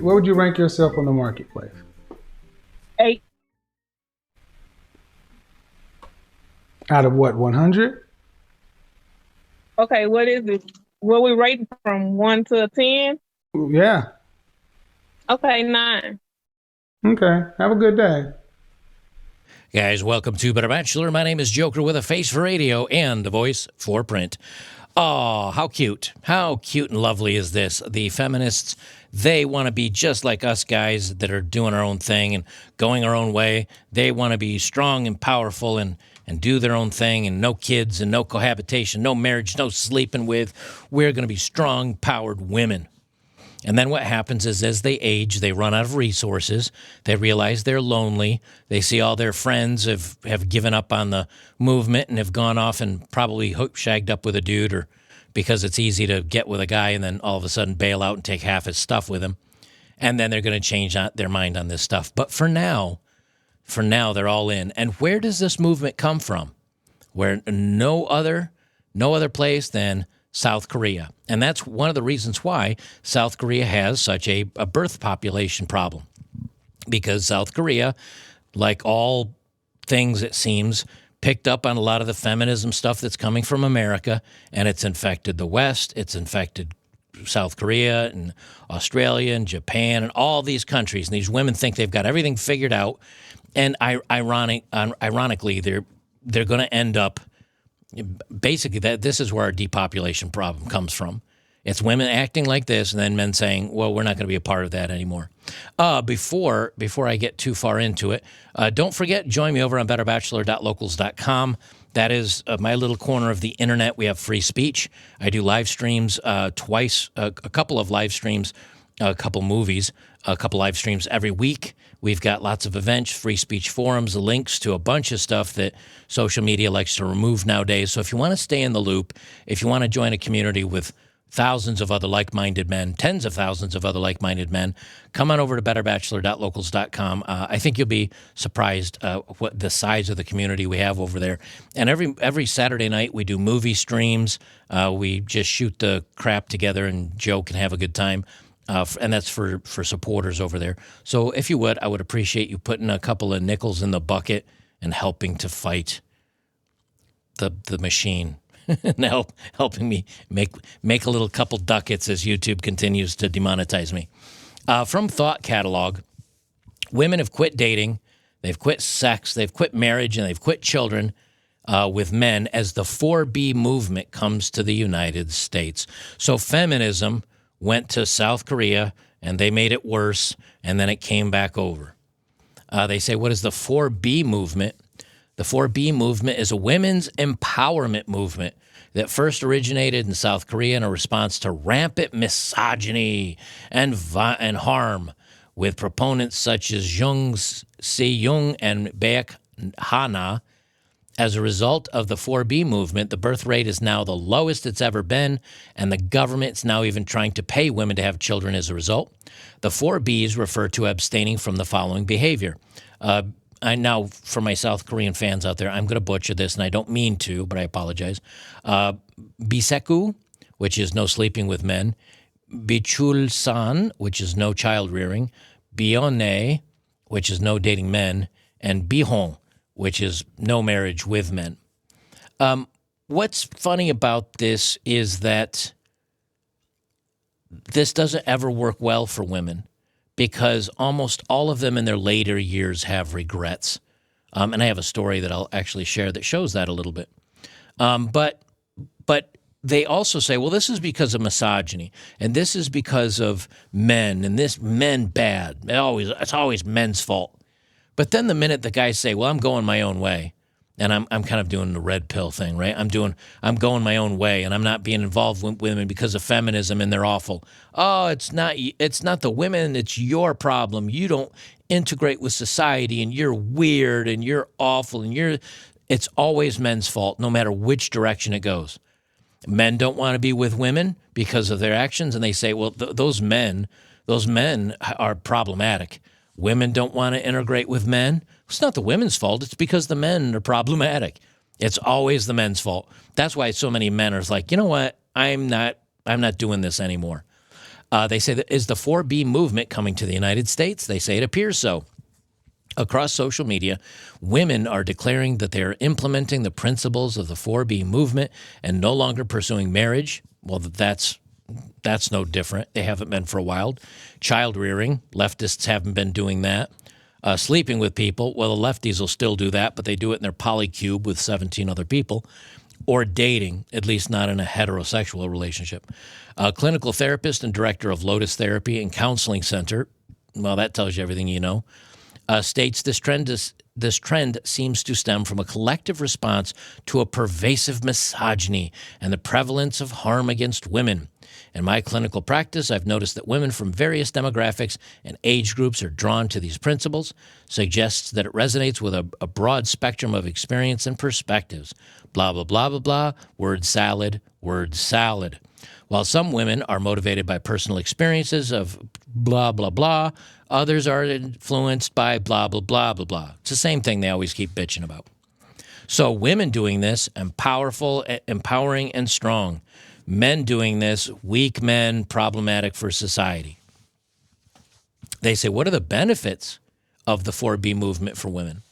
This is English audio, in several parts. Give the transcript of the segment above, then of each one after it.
where would you rank yourself on the marketplace? 8. Out of what, 100? Okay, what is it? What we rating from 1 to 10? Yeah. Okay, 9. Okay. Have a good day. Guys, welcome to Better Bachelor. My name is Joker with a face for radio and a voice for print. Oh, how cute. How cute and lovely is this? The feminists, they want to be just like us guys that are doing our own thing and going our own way. They want to be strong and powerful and do their own thing, and no kids and no cohabitation, no marriage, no sleeping with. We're going to be strong, powered women. And then what happens is as they age, they run out of resources. They realize they're lonely. They see all their friends have given up on the movement and have gone off and probably shagged up with a dude, or because it's easy to get with a guy and then all of a sudden bail out and take half his stuff with him. And then they're going to change their mind on this stuff. But for now, they're all in. And where does this movement come from? Where no other place than South Korea. And that's one of the reasons why South Korea has such a birth population problem. Because South Korea, like all things it seems, picked up on a lot of the feminism stuff that's coming from America, and it's infected the West, it's infected South Korea and Australia and Japan and all these countries. And these women think they've got everything figured out. And ironically, they're going to end up. Basically, this is where our depopulation problem comes from. It's women acting like this, and then men saying, well, we're not going to be a part of that anymore. Before I get too far into it, don't forget, join me over on betterbachelor.locals.com. That is my little corner of the internet. We have free speech. I do live streams twice, a couple of live streams, a couple movies, a couple live streams every week. We've got lots of events, free speech forums, links to a bunch of stuff that social media likes to remove nowadays. So if you want to stay in the loop, if you want to join a community with thousands of other like-minded men, tens of thousands of other like-minded men, come on over to betterbachelor.locals.com. I think you'll be surprised what the size of the community we have over there. And every Saturday night we do movie streams. We just shoot the crap together and joke and have a good time. And that's for supporters over there. So if you would, I would appreciate you putting a couple of nickels in the bucket and helping to fight the machine and helping me make a little couple ducats as YouTube continues to demonetize me. From Thought Catalog, women have quit dating, they've quit sex, they've quit marriage, and they've quit children with men as the 4B movement comes to the United States. So feminism went to South Korea, and they made it worse, and then it came back over. They say, what is the 4B movement? The 4B movement is a women's empowerment movement that first originated in South Korea in a response to rampant misogyny and harm, with proponents such as Jung Se-young and Baek Hana. As a result of the 4B movement, the birth rate is now the lowest it's ever been, and the government's now even trying to pay women to have children as a result. The 4Bs refer to abstaining from the following behavior. Now, for my South Korean fans out there, I'm going to butcher this, and I don't mean to, but I apologize. Biseku, which is no sleeping with men. Bichulsan, which is no child rearing. Bionne, which is no dating men. And Bihong, which is no marriage with men. What's funny about this is that this doesn't ever work well for women because almost all of them in their later years have regrets. And I have a story that I'll actually share that shows that a little bit. But they also say, well, this is because of misogyny, and this is because of men, and this men bad. It's always men's fault. But then the minute the guys say, well, I'm going my own way, and I'm kind of doing the red pill thing, right? I'm going my own way, and I'm not being involved with women because of feminism, and they're awful. Oh, it's not the women, it's your problem. You don't integrate with society, and you're weird, and you're awful, and it's always men's fault, no matter which direction it goes. Men don't want to be with women because of their actions, and they say, well, those men are problematic. Women don't want to integrate with men. It's not the women's fault. It's because the men are problematic. It's always the men's fault. That's why so many men are like, you know what? I'm not doing this anymore. They say, that is the 4B movement coming to the United States? They say it appears so. Across social media, women are declaring that they are implementing the principles of the 4B movement and no longer pursuing marriage. Well, that's no different. They haven't been for a while. Child rearing, leftists haven't been doing that. Sleeping with people, well, the lefties will still do that, but they do it in their polycube with 17 other people. Or dating, at least not in a heterosexual relationship. A clinical therapist and director of Lotus Therapy and Counseling Center, well, that tells you everything you know, states this trend seems to stem from a collective response to a pervasive misogyny and the prevalence of harm against women. In my clinical practice, I've noticed that women from various demographics and age groups are drawn to these principles, suggests that it resonates with a broad spectrum of experience and perspectives. Blah, blah, blah, blah, blah, word salad, word salad. While some women are motivated by personal experiences of blah, blah, blah, others are influenced by blah, blah, blah, blah, blah. It's the same thing they always keep bitching about. So women doing this, empowering and strong. Men doing this, weak men, problematic for society. They say, what are the benefits of the 4B movement for women?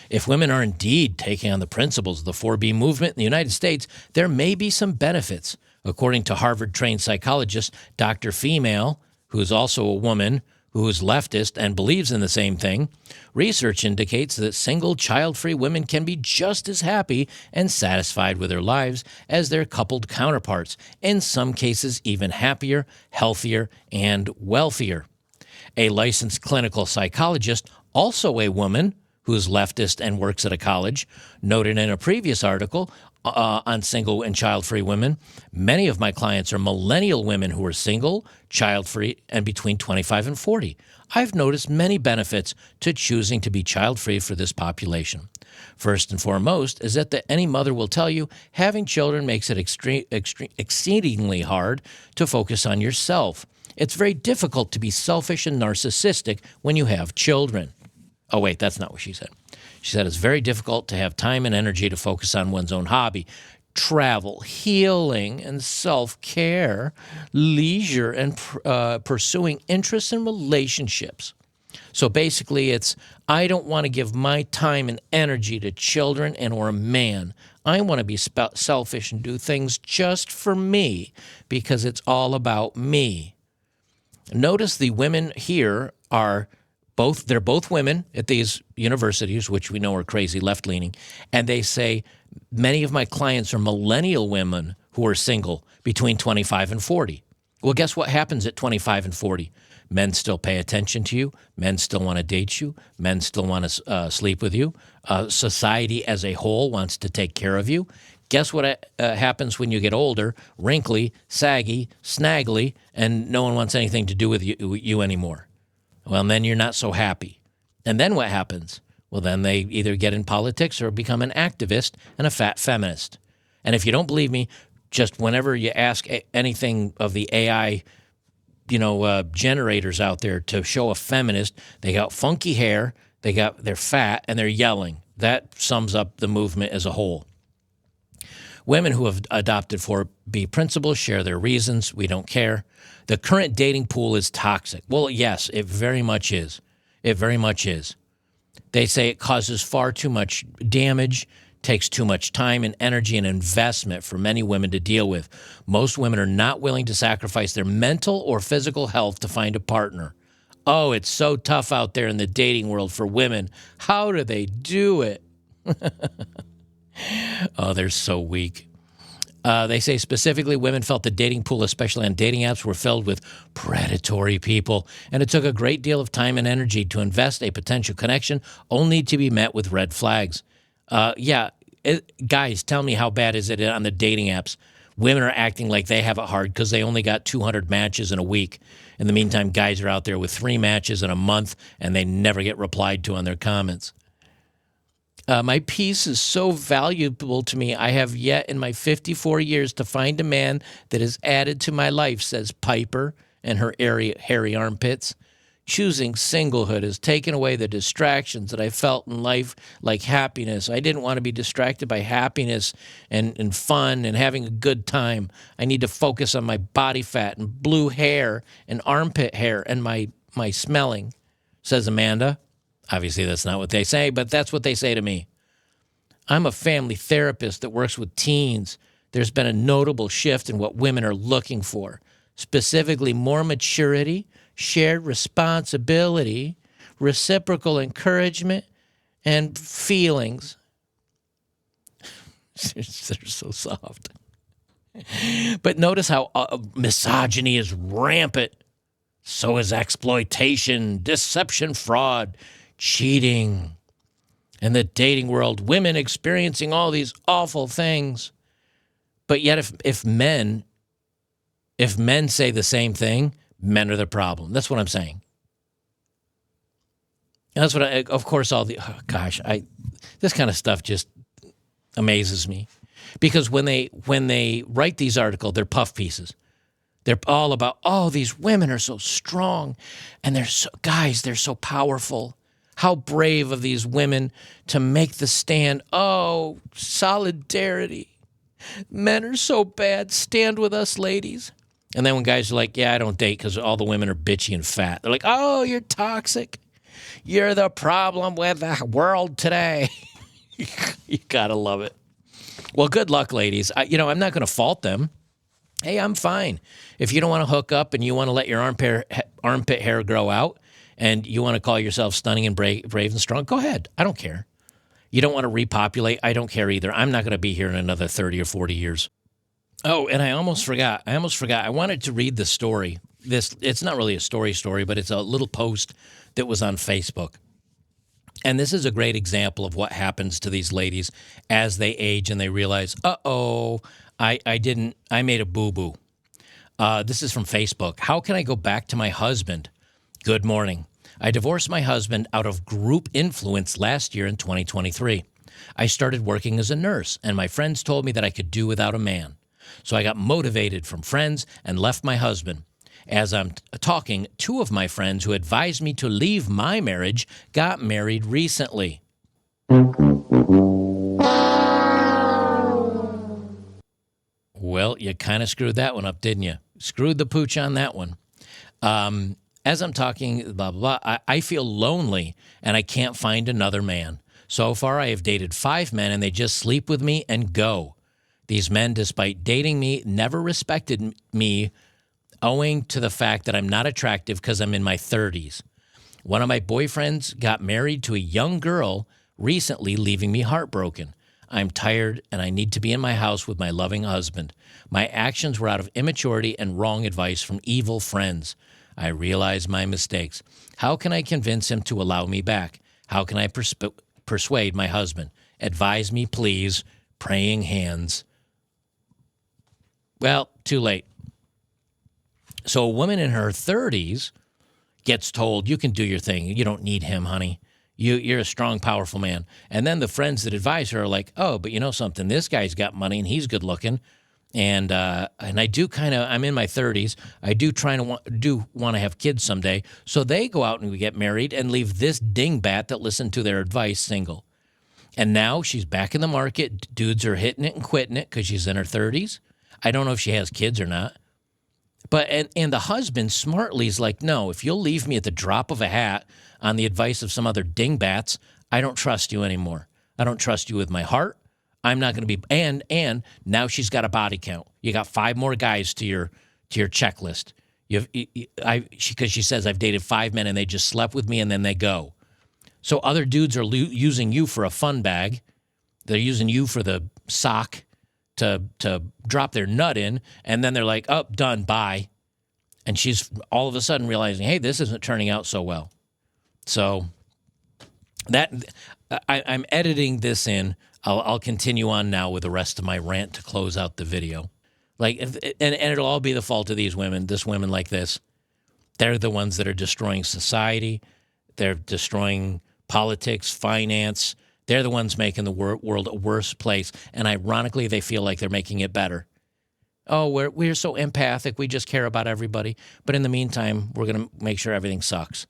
If women are indeed taking on the principles of the 4B movement in the United States, there may be some benefits. According to Harvard-trained psychologist Dr. Female, who is also a woman who is leftist and believes in the same thing, research indicates that single, child-free women can be just as happy and satisfied with their lives as their coupled counterparts, in some cases even happier, healthier, and wealthier. A licensed clinical psychologist, also a woman who is leftist and works at a college, noted in a previous article on single and child-free women, many of my clients are millennial women who are single, child-free, and between 25 and 40. I've noticed many benefits to choosing to be child-free for this population. First and foremost is that any mother will tell you having children makes it exceedingly hard to focus on yourself. It's very difficult to be selfish and narcissistic when you have children. Oh, wait, that's not what she said. She said it's very difficult to have time and energy to focus on one's own hobby, travel, healing, and self-care, leisure, and pursuing interests and relationships. So basically it's, I don't want to give my time and energy to children and or a man. I want to be selfish and do things just for me because it's all about me. Notice the women here are they're both women at these universities, which we know are crazy left-leaning, and they say many of my clients are millennial women who are single between 25 and 40. Well, guess what happens at 25 and 40? Men still pay attention to you. Men still want to date you. Men still want to sleep with you. Society as a whole wants to take care of you. Guess what happens when you get older? Wrinkly, saggy, snaggly, and no one wants anything to do with you anymore. Well, and then you're not so happy. And then what happens? Well, then they either get in politics or become an activist and a fat feminist. And if you don't believe me, just whenever you ask anything of the AI, generators out there to show a feminist, they got funky hair, they're fat, and they're yelling. That sums up the movement as a whole. Women who have adopted 4B principles share their reasons. We don't care. The current dating pool is toxic. Well, yes, it very much is. It very much is. They say it causes far too much damage, takes too much time and energy and investment for many women to deal with. Most women are not willing to sacrifice their mental or physical health to find a partner. Oh, it's so tough out there in the dating world for women. How do they do it? Oh, they're so weak. They say specifically women felt the dating pool, especially on dating apps, were filled with predatory people, and it took a great deal of time and energy to invest a potential connection only to be met with red flags. Guys, tell me how bad is it on the dating apps? Women are acting like they have it hard because they only got 200 matches in a week. In the meantime, guys are out there with 3 matches in a month, and they never get replied to on their comments. My peace is so valuable to me. I have yet in my 54 years to find a man that is added to my life, says Piper and her hairy armpits. Choosing singlehood has taken away the distractions that I felt in life, like happiness. I didn't want to be distracted by happiness and fun and having a good time. I need to focus on my body fat and blue hair and armpit hair and my smelling, says Amanda. Obviously, that's not what they say, but that's what they say to me. I'm a family therapist that works with teens. There's been a notable shift in what women are looking for, specifically more maturity, shared responsibility, reciprocal encouragement, and feelings. They're so soft. But notice how misogyny is rampant. So is exploitation, deception, fraud, cheating. In the dating world, women experiencing all these awful things. But yet if men say the same thing, men are the problem. That's what I'm saying. And that's what of course, this kind of stuff just amazes me. Because when they write these articles, they're puff pieces. They're all about, oh, these women are so strong. And they're so powerful. How brave of these women to make the stand. Oh, solidarity. Men are so bad. Stand with us, ladies. And then when guys are like, yeah, I don't date because all the women are bitchy and fat. They're like, oh, you're toxic. You're the problem with the world today. You got to love it. Well, good luck, ladies. I'm not going to fault them. Hey, I'm fine. If you don't want to hook up and you want to let your armpit hair grow out and you want to call yourself stunning and brave and strong, go ahead. I don't care. You don't want to repopulate. I don't care either. I'm not going to be here in another 30 or 40 years. Oh, and I almost forgot. I wanted to read the story. It's not really a story, but it's a little post that was on Facebook. And this is a great example of what happens to these ladies as they age and they realize, I made a boo-boo. This is from Facebook. How can I go back to my husband? Good morning. I divorced my husband out of group influence last year in 2023. I started working as a nurse, and my friends told me that I could do without a man. So I got motivated from friends and left my husband. As I'm talking, two of my friends who advised me to leave my marriage got married recently. Well, you kind of screwed that one up, didn't you? Screwed the pooch on that one. As I'm talking, blah, blah, blah, I feel lonely and I can't find another man. So far, I have dated 5 men and they just sleep with me and go. These men, despite dating me, never respected me owing to the fact that I'm not attractive because I'm in my 30s. One of my boyfriends got married to a young girl recently, leaving me heartbroken. I'm tired and I need to be in my house with my loving husband. My actions were out of immaturity and wrong advice from evil friends. I realize my mistakes. How can I convince him to allow me back? How can I persuade my husband? Advise me, please. Praying hands. Well, too late. So a woman in her 30s gets told, you can do your thing. You don't need him, honey. You're a strong, powerful man. And then the friends that advise her are like, oh, but you know something? This guy's got money and he's good looking. And I do I'm in my 30s. I do want to have kids someday. So they go out and we get married and leave this dingbat that listened to their advice single. And now she's back in the market. Dudes are hitting it and quitting it because she's in her 30s. I don't know if she has kids or not. But and the husband smartly is like, no, if you'll leave me at the drop of a hat on the advice of some other dingbats, I don't trust you anymore. I don't trust you with my heart. I'm not going to be, and now she's got a body count. You got 5 more guys to your checklist. Because she says I've dated 5 men and they just slept with me and then they go. So other dudes are using you for a fun bag. They're using you for the sock to drop their nut in, and then they're like, oh, done, bye. And she's all of a sudden realizing, hey, this isn't turning out so well. So that I'm editing this in. I'll continue on now with the rest of my rant to close out the video. And it'll all be the fault of these women, women like this. They're the ones that are destroying society. They're destroying politics, finance. They're the ones making the world a worse place. And ironically, they feel like they're making it better. Oh, we're so empathic. We just care about everybody. But in the meantime, we're going to make sure everything sucks.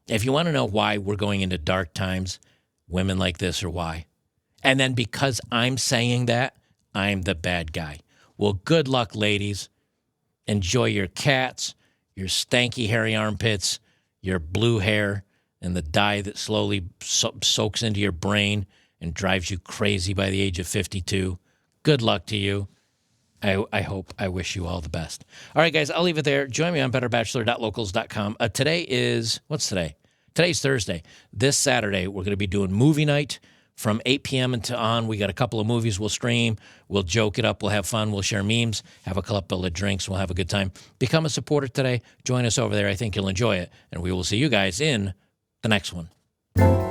If you want to know why we're going into dark times, women like this are why. And then because I'm saying that, I'm the bad guy. Well, good luck, ladies. Enjoy your cats, your stanky, hairy armpits, your blue hair, and the dye that slowly soaks into your brain and drives you crazy by the age of 52. Good luck to you. I wish you all the best. All right, guys, I'll leave it there. Join me on betterbachelor.locals.com. Today is, what's today? Today's Thursday. This Saturday, we're going to be doing movie night from 8 p.m. until on. We got a couple of movies we'll stream. We'll joke it up. We'll have fun. We'll share memes, have a couple of drinks. We'll have a good time. Become a supporter today. Join us over there. I think you'll enjoy it. And we will see you guys in the next one.